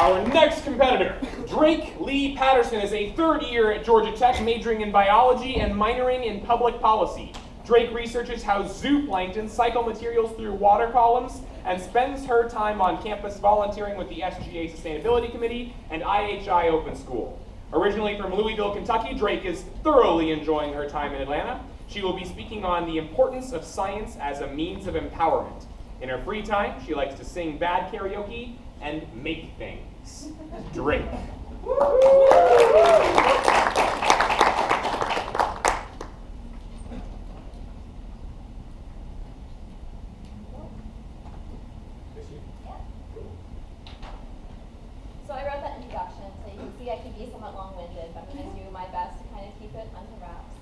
Our next competitor, Drake Lee-Patterson, is a third year at Georgia Tech, majoring in biology and minoring in public policy. Drake researches how zooplankton cycle materials through water columns and spends her time on campus volunteering with the SGA Sustainability Committee and IHI Open School. Originally from Louisville, Kentucky, Drake is thoroughly enjoying her time in Atlanta. She will be speaking on the importance of science as a means of empowerment. In her free time, she likes to sing bad karaoke and make things. Drake. So I wrote that introduction, so you can see I could be somewhat long-winded, but I'm going to do my best to kind of keep it under wraps.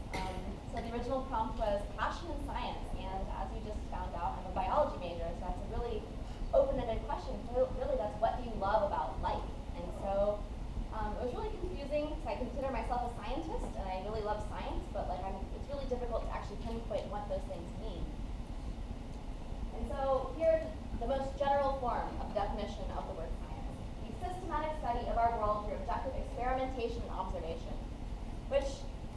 So the original prompt was passion in science, and as you just found out, I'm a biology major, so that's a really open-ended question. So really, that's what do you love about life? And so it was really confusing because I consider myself a scientist, and I really love science, but it's really difficult to actually pinpoint what those things mean. And so here's the most general form of definition of the word science: the systematic study of our world through objective experimentation and observation, which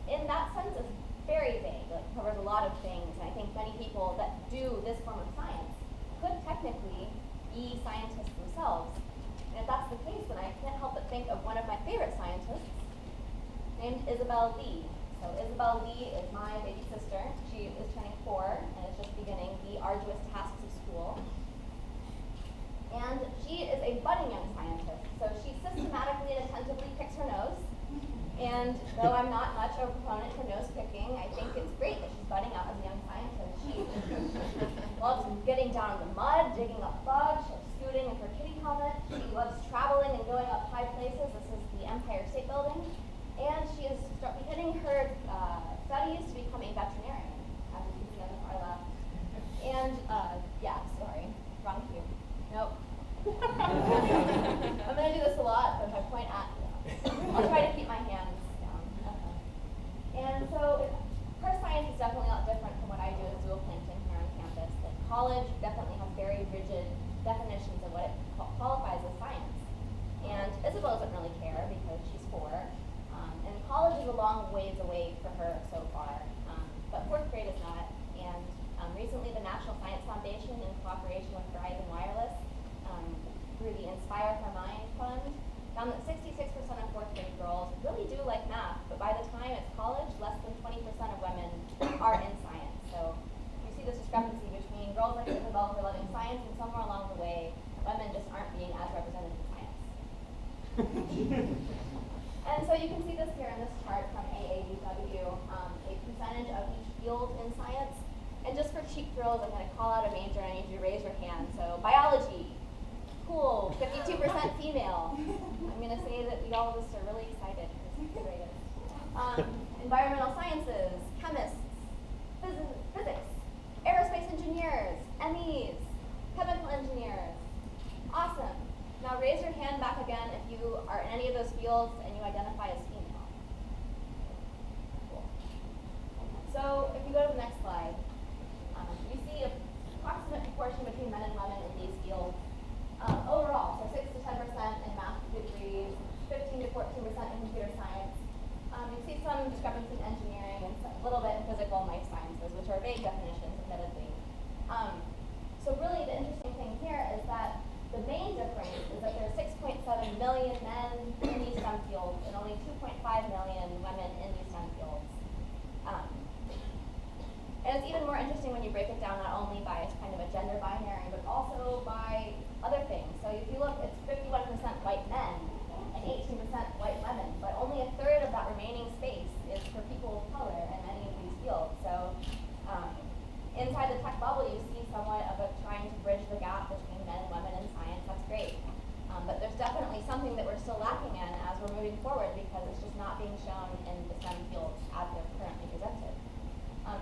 in that sense is very vague, covers a lot of things, and I think many people that do this form of science could technically be scientists themselves. And if that's the case, then I can't help but think of one of my favorite scientists named Isabel Lee. So Isabel Lee is my baby sister. She is turning 4 and is just beginning the arduous tasks of school. And she is a budding young scientist. So she systematically and attentively picks her nose. And though I'm not much of a proponent for nose picking, I think it's great that she's budding out as a young scientist. She loves getting down in the mud, digging up bugs, she loves scooting in her kitty helmet. She loves traveling and going up high places. This is the Empire State Building. And she is beginning her studies to become a veterinarian, as you can see on the far left. And, yeah, sorry, wrong cue. Nope. I'm going to do this a lot, but if I point at, I'll try to keep my hands down. And so her science is definitely a lot different from what I do as zooplankton here on campus. Like college definitely has very rigid definitions of what it qualifies as science. And Isabel doesn't really care because she's 4. And college is a long ways away for her so far. But 4th grade is not. And recently the National Science Foundation, in cooperation with Verizon Wireless, through the Inspire Her Mind Fund, found that 66% of 4th grade girls really do like math, but by the time it's college, less than 20% of women are in science. So you see this discrepancy between girls like Isabel who are loving science, and somewhere along the way, women just aren't being as represented in science. And so you can see this here in this chart from AAUW, a percentage of each field in science. And just for cheap thrills, I'm going to call out a major, and I need you to raise your hand. So biology. Cool, 52% female. I'm going to say that we all just are really excited because it's the greatest. Environmental sciences, chemists, physics, aerospace engineers, MEs, chemical engineers. Awesome. Now raise your hand back again if you are in any of those fields and you identify as female. Cool. So if you go to the next slide, you see an approximate proportion between men and women in these fields. Overall, so 6 to 10% in math degrees, 15 to 14% in computer science. You see some discrepancy in engineering and a little bit in physical and life sciences, which are vague definitions, admittedly. So really the interesting thing here is that the main difference is that there are 6.7 million men in these STEM fields and only 2.5 million women in these STEM fields. And it's even more interesting when you break it down not only by kind of a gender binary, but also by other things. So if you look, it's 51% white men and 18% white women, but only a third of that remaining space is for people of color in many of these fields. So inside the tech bubble, you see somewhat of a trying to bridge the gap between men and women in science. That's great. But there's definitely something that we're still lacking in as we're moving forward because it's just not being shown in the STEM fields as they're currently presented.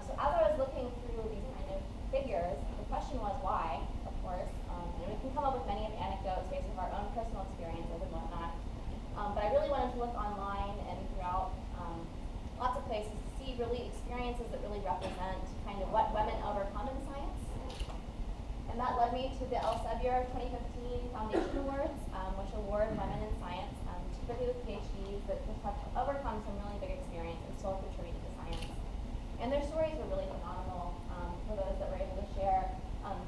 So as I was looking through these kind of figures, the question was why, of course, and we can come up with many of the anecdotes based on our own personal experiences and whatnot. But I really wanted to look online and throughout lots of places to see really experiences that really represent kind of what women overcome in science. And that led me to the Elsevier 2015 Foundation Awards, which which award women in science, typically with PhDs, that just have overcome some really big experience and still contributed to science. And their stories were really phenomenal for those that were able to share.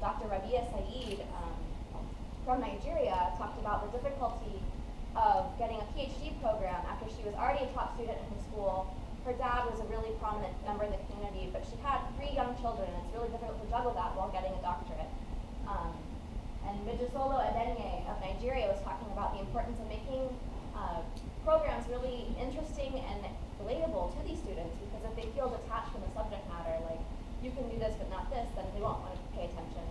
Dr. Rabia Saeed from Nigeria talked about the difficulty of getting a PhD program after she was already a top student in her school. Her dad was a really prominent member of the community, but she had 3 young children, and it's really difficult to juggle that while getting a doctorate. And Mijisolo Adenye of Nigeria was talking about the importance of making programs really interesting and relatable to these students, because if they feel detached from the subject matter, like, you can do this but not this, then they won't want to pay attention.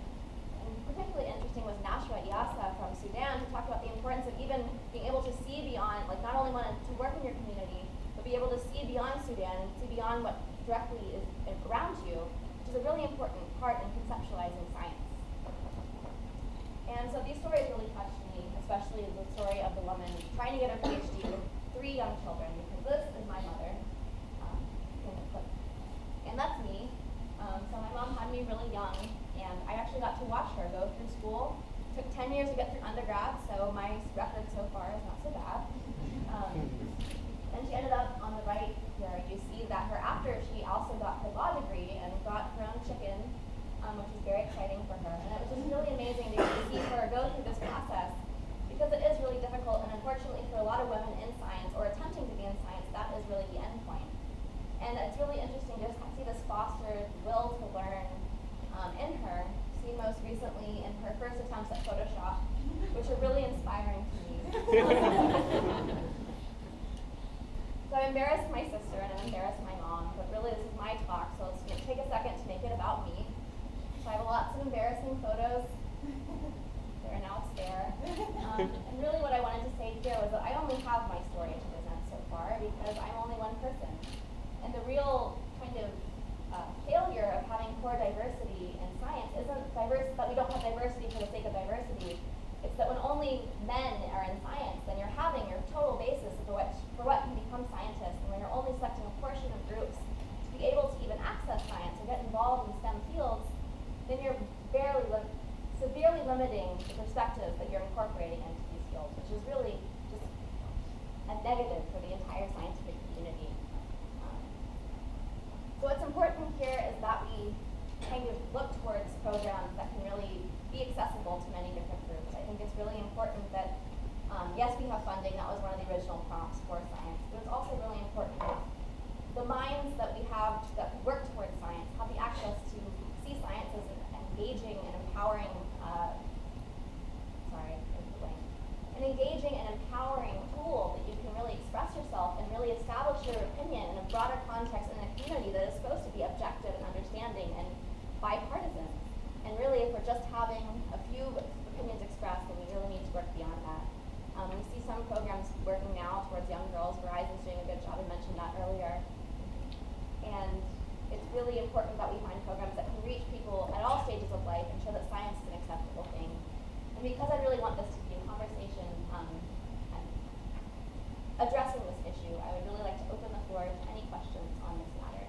And particularly interesting was Nashwa Iyasa from Sudan, who talked about the importance of even being able to see beyond, like, not only wanting to work in your community, but be able to see beyond Sudan and see beyond what directly is around you, which is a really important part in conceptualizing science. And so these stories really touched me, especially the story of the woman trying to get her PhD with 3 young children, because this is my mother. And that's me. So my mom had me really young, and I actually got to watch her go through school. It took 10 years to get through undergrad, so my record so far is not so bad. And she ended up on the right here. You see that after she also got her law degree and got her own chicken, which was very exciting for her. And it was just really amazing to see her go through this process, because it is really difficult, and unfortunately for a lot of women in science, or attempting to be in science, that is really the end point. And it's really interesting to see this fostered will to learn in her, seen most recently in her first attempts at Photoshop, which are really inspiring to me. So I embarrassed my sister and I embarrassed my mom, but really this is my talk, so let's take a second to make it about me. So I have lots of embarrassing photos. They're now there. And really what I wanted to say here was that I only have my story to present so far, because I'm only one person. And the real kind of failure of having core diversity in science isn't that we don't have diversity for the sake of diversity. It's that when only men are in science, then you're having your total basis for what can become scientists. And when you're only selecting a portion of groups to be able to even access science or get involved in STEM fields, then you're severely limiting the perspectives that you're incorporating into these fields, which is really just a negative for the entire scientific community. So what's important here is that we kind of look towards programs that can really be accessible to many different groups. I think it's really important that, yes, we have funding. That was one of the original prompts for science. But it's also really important that the minds that we have that work towards science have the access to see science as an engaging and empowering, tool that you can really express yourself and really establish your opinion in a broader context in a community that is supposed to be objective and understanding and bipartisan. And really, if we're just having a few opinions expressed, then we really need to work beyond that. We see some programs working now towards young girls. Verizon's doing a good job. I mentioned that earlier. And it's really important that we find programs that can reach people at all stages of life and show that science is an acceptable thing. And because I really want this to be a conversation addressing this issue, I would really like to open the floor to any questions on this matter.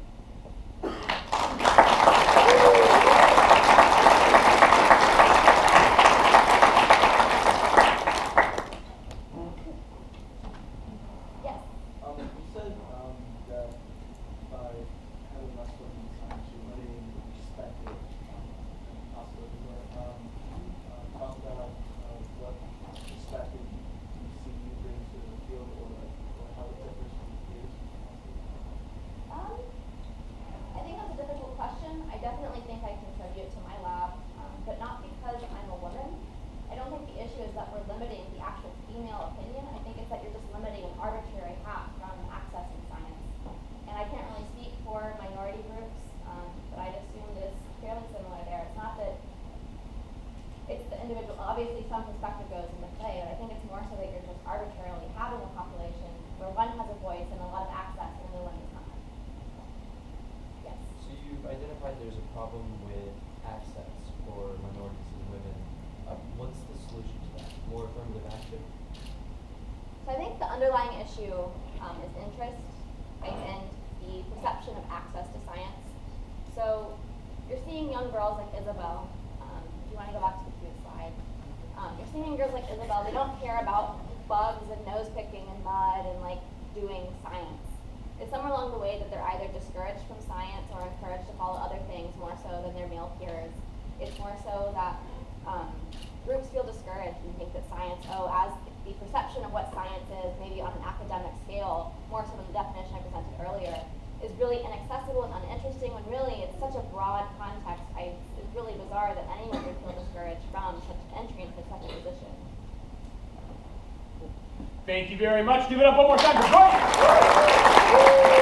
Yes? You said that by having less women in science, you're limiting perspective and possibilities. Talk about what perspective you see you bring to the field, or how it differs from peers? I think that's a difficult question. I definitely think I contribute to my lab, but not because I'm a woman. I don't think the issue is that we're limiting the actual female opinion. I think it's that you're just limiting an arbitrary path from accessing science. And I can't really speak for minority groups, but I'd assume that it's fairly similar there. It's not that it's the individual. Obviously, some perspective goes into play, but I think it's more so that you're just arbitrarily having a population where one has a voice and a lot of access and the other one does not. Yes? So you've identified there's a problem with access for minorities and women. What's the solution to that? More affirmative action? So I think the underlying issue is interest, right, and the perception of access to science. So you're seeing young girls like Isabel. If you want to go back to the previous slide, you're seeming girls like Isabel, they don't care about bugs and nose picking and mud and like doing science. It's somewhere along the way that they're either discouraged from science or encouraged to follow other things more so than their male peers. It's more so that groups feel discouraged and think that science, as the perception of what science is, maybe on an academic scale, more so than the definition I presented earlier, is really inaccessible and uninteresting when really it's such a broad context. It's really bizarre that anyone would feel discouraged from such entry into such a position. Thank you very much. Give it up one more time for Courtney.